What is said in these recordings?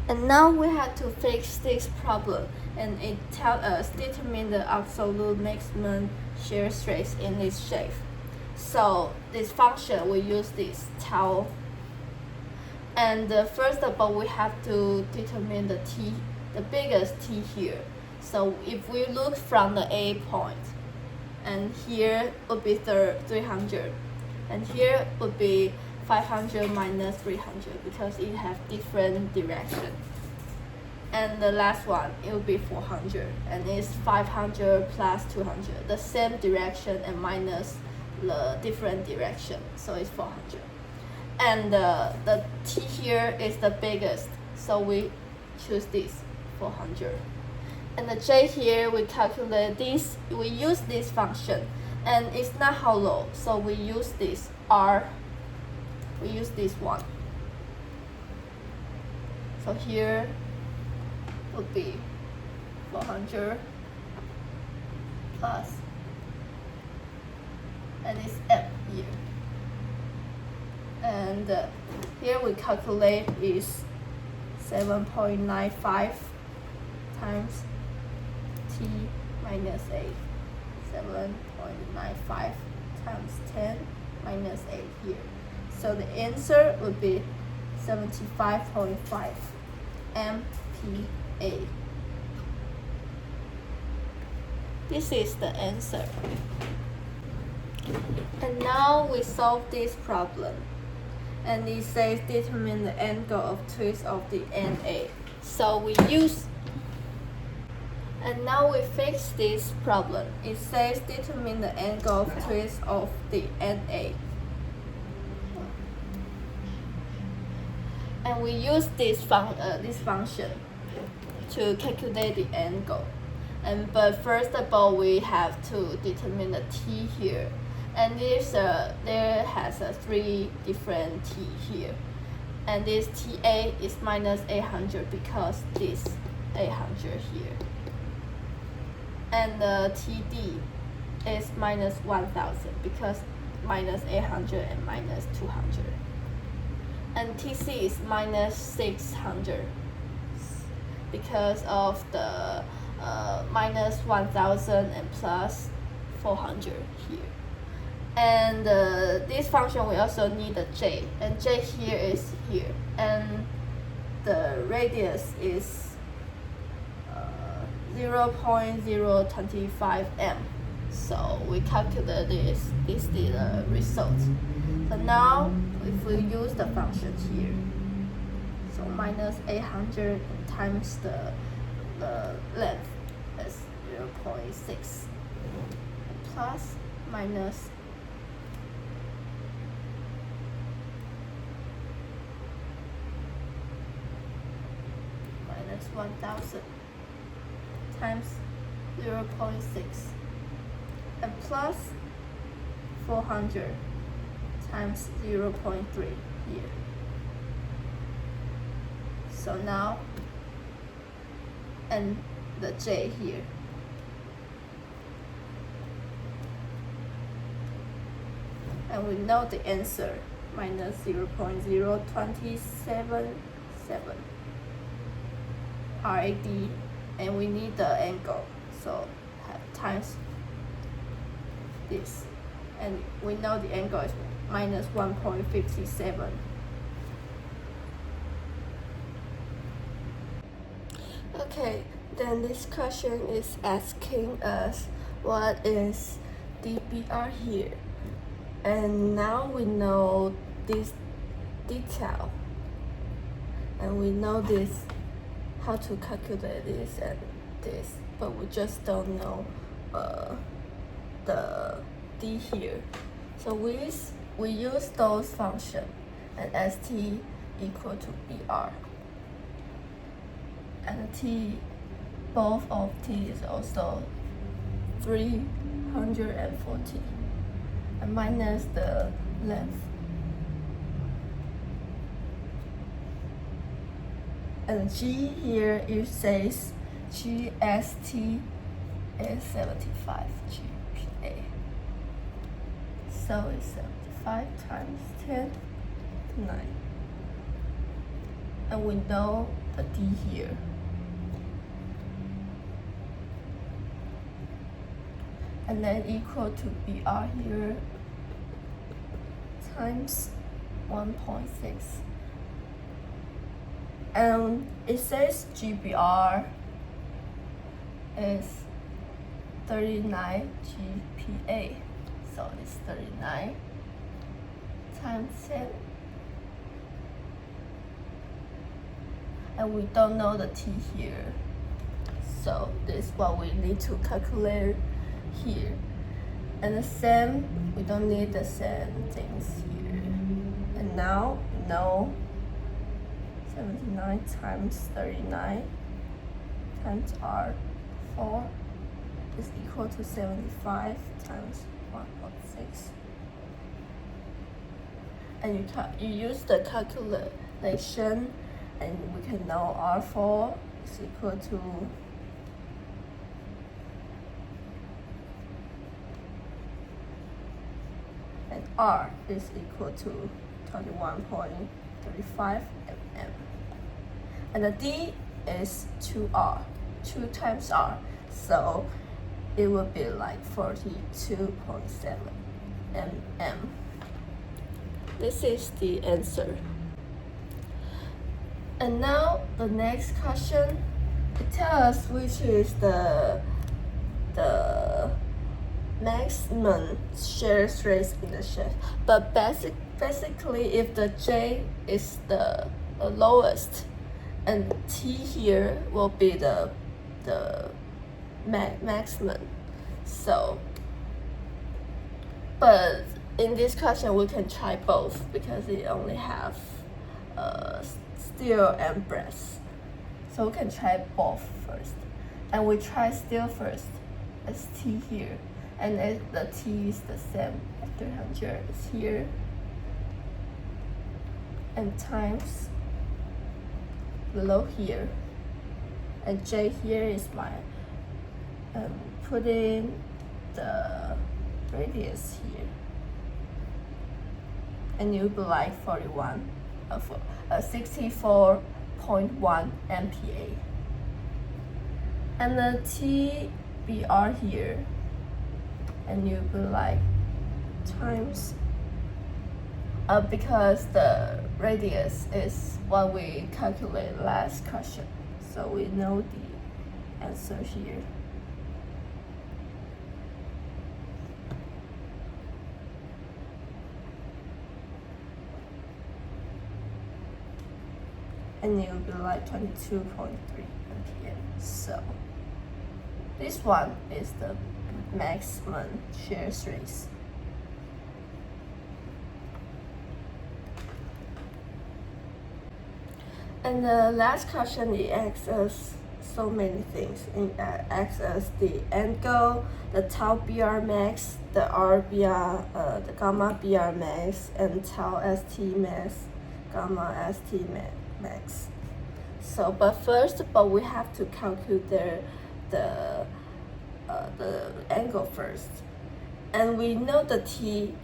And now we have to fix this problem, and it tells us determine the absolute maximum shear stress in this shape. So this function, we use this tau. And first of all, we have to determine the t, the biggest t here. So if we look from the A point, and here would be 300, and here would be 500 minus 300 because it has different direction. And the last one, it will be 400, and it's 500 plus 200, the same direction and minus the different direction, so it's 400. And the t here is the biggest, so we choose this 400. And the j here, we calculate this, we use this function, and it's not hollow, so we use this r, we use this one. So here would be 400 plus, and it's m here. And here we calculate is 7.95 times t minus 8. 7.95 times 10 minus 8 here. So the answer would be 75.5 MPa. This is the answer. And now we solve this problem. And it says determine the angle of twist of the NA. So we use, and now we fix this problem. It says determine the angle of twist of the NA. And we use this function to calculate the angle. But first of all, we have to determine the t here. And there has 3 different t here. And this TA is minus 800 because this 800 here. And the TD is minus 1000 because minus 800 and minus 200. And TC is minus 600 because of the minus 1000 and plus 400 here. And this function we also need a j, and j here is here, and the radius is 0.025 m. So we calculate this. This is the result. So now if we use the function here, so minus 800 times the length is 0.6 plus minus minus 1000 times 0.6 and plus 400 times 0.3 here. So now, and the j here. And we know the answer, minus 0.0277 RAD, and we need the angle, so have times this, and we know the angle is minus 1.57. Okay, then this question is asking us what is dBr here, and now we know this detail, and we know this, how to calculate this and this, but we just don't know the d here. So we use those functions, and st equal to br, and t, both of t is also 340, and minus the length. And G here, it says GST is 75 GPa. So it's 75 times 10 to 9. and we know the D here. And then equal to BR here times 1.6. And it says GBR is 39 GPa. So it's 39 times 10. And we don't know the T here. So this is what we need to calculate here. And the same, we don't need the same things here. And now we know 79 times 39 times R4 is equal to 75 times 1.6. And you use the calculation, and we can know R4 is equal to and R is equal to 21.35 mm. And the D is 2R, 2 times R, so it will be like 42.7 mm. This is the answer. And now the next question, it tells us which is the maximum shear stress in the shaft. But basically, if the J is the lowest, and T here will be the maximum. So, but in this question we can try both because it only have steel and brass. So we can try both first. And we try steel first, as T here. And the T is the same, 300 is here. And times below here. And J here is my, put in the radius here. And it will be like 64.1 MPa. And the TBR here, and you'll be like times, because the radius is what we calculate last question, so we know the answer here. And it will be like 22.3 MPa. So this one is the maximum shear stress. And the last question, it asks us so many things. It asks us the angle, the tau BR max, the the gamma BR max, and tau ST max, gamma ST max. So, but we have to calculate the angle first, and we know the T,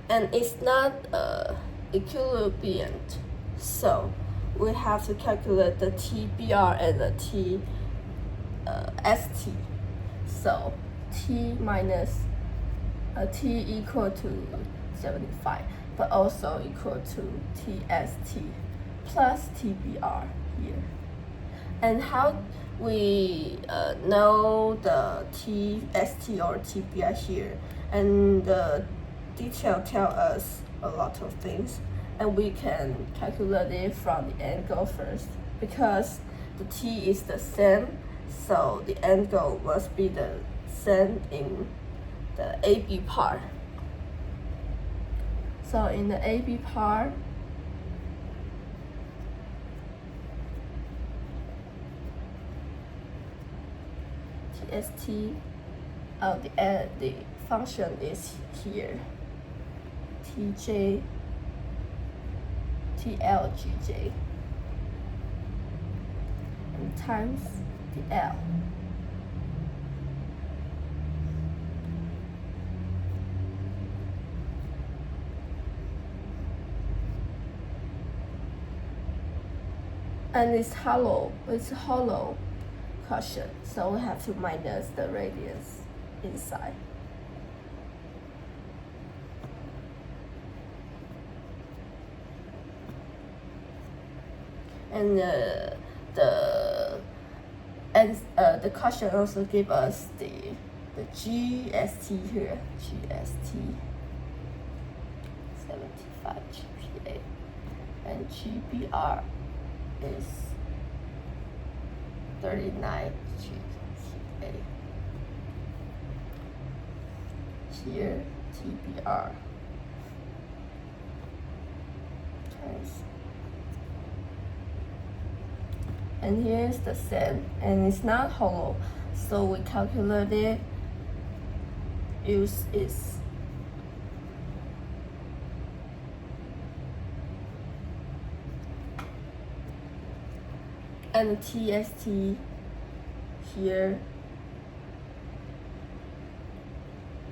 and it's not equilibrium, so we have to calculate the TBR and the ST. So T minus T equal to 75, but also equal to TST plus TBR here. And how we know the TST or TBR here, and the detail tell us a lot of things, and we can calculate it from the angle first, because the T is the same, so the angle must be the same in the AB part. So in the AB part, TST, the function is here, TJ, TLGJ, and times the L. and it's hollow cushion, so we have to minus the radius inside. And the cushion also give us the GST here, GST 75 GPa, and GBR is 39 GPa. Here TBR times, and here's the same, and it's not hollow, so we calculate it. Use is and TST here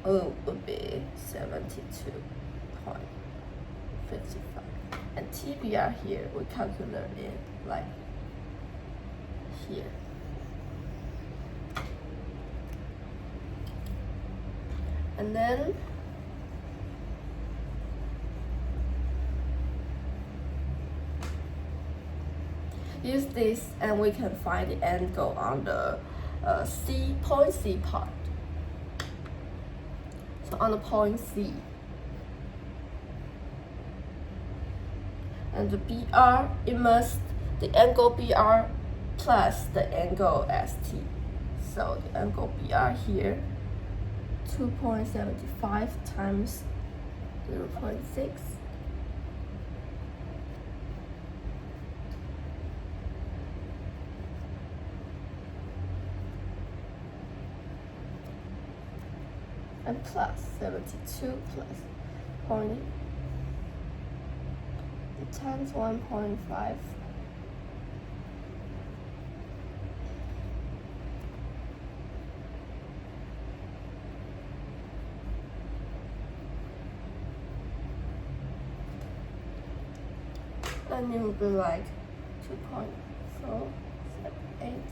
would be 72.55, and TBR here we calculate it like here. And then use this, and we can find the angle on the point C part. So on the point C, and the BR, it must the angle BR plus the angle ST. So the angle BR here, 2.75 times 0.6. And plus 72 plus point times 1.5. And it will be like 2.478 times.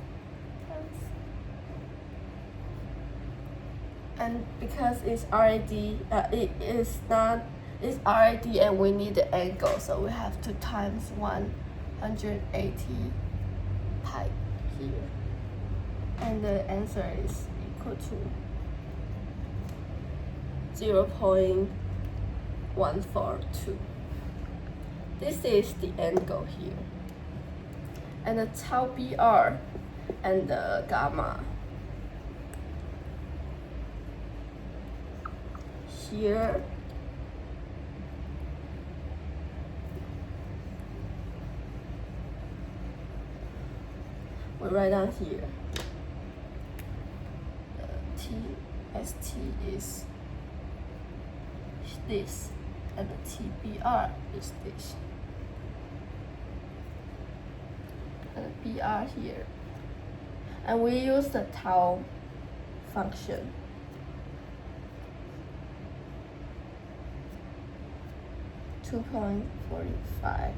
And because it's already it's already, and we need the angle, so we have to times 180 pi here, and the answer is equal to 0.142. This is the angle here, and the tau BR and the gamma here. We write down here. TST is this, and the TBR is this, and the BR here. And we use the tau function. .45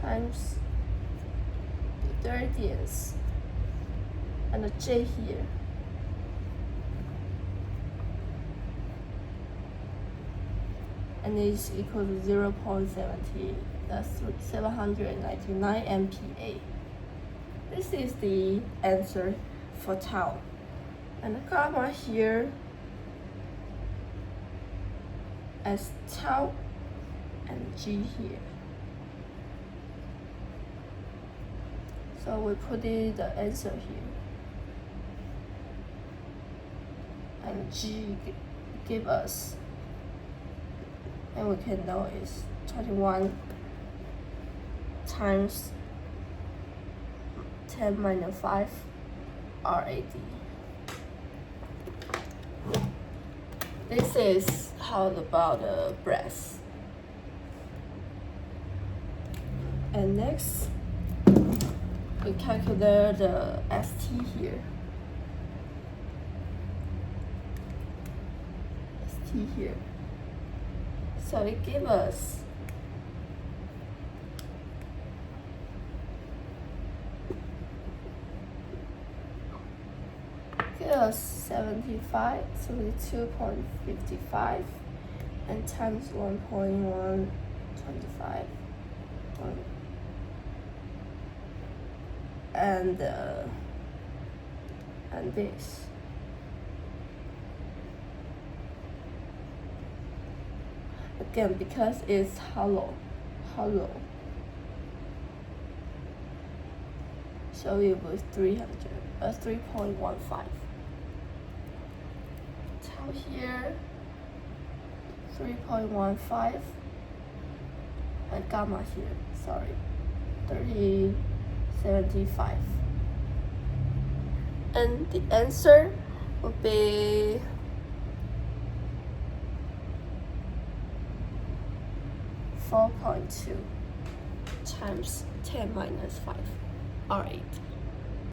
times the radians and the J here, and it's equal to 0.70. That's 799 MPa. This is the answer for tau, and the gamma here as tau, and G here. So we put the answer here, and G give us, and we can know is 21 times 10 minus 5 RAD. This is how about the breath. And next, we calculate the ST here. ST here. So it gives us plus 72.55 and times 1.125 and this. Again, because it's hollow, so it was 3.15. Tau here 3.15 and gamma here, sorry, 30.75. And the answer would be 4.2 times 10 minus 5, R8.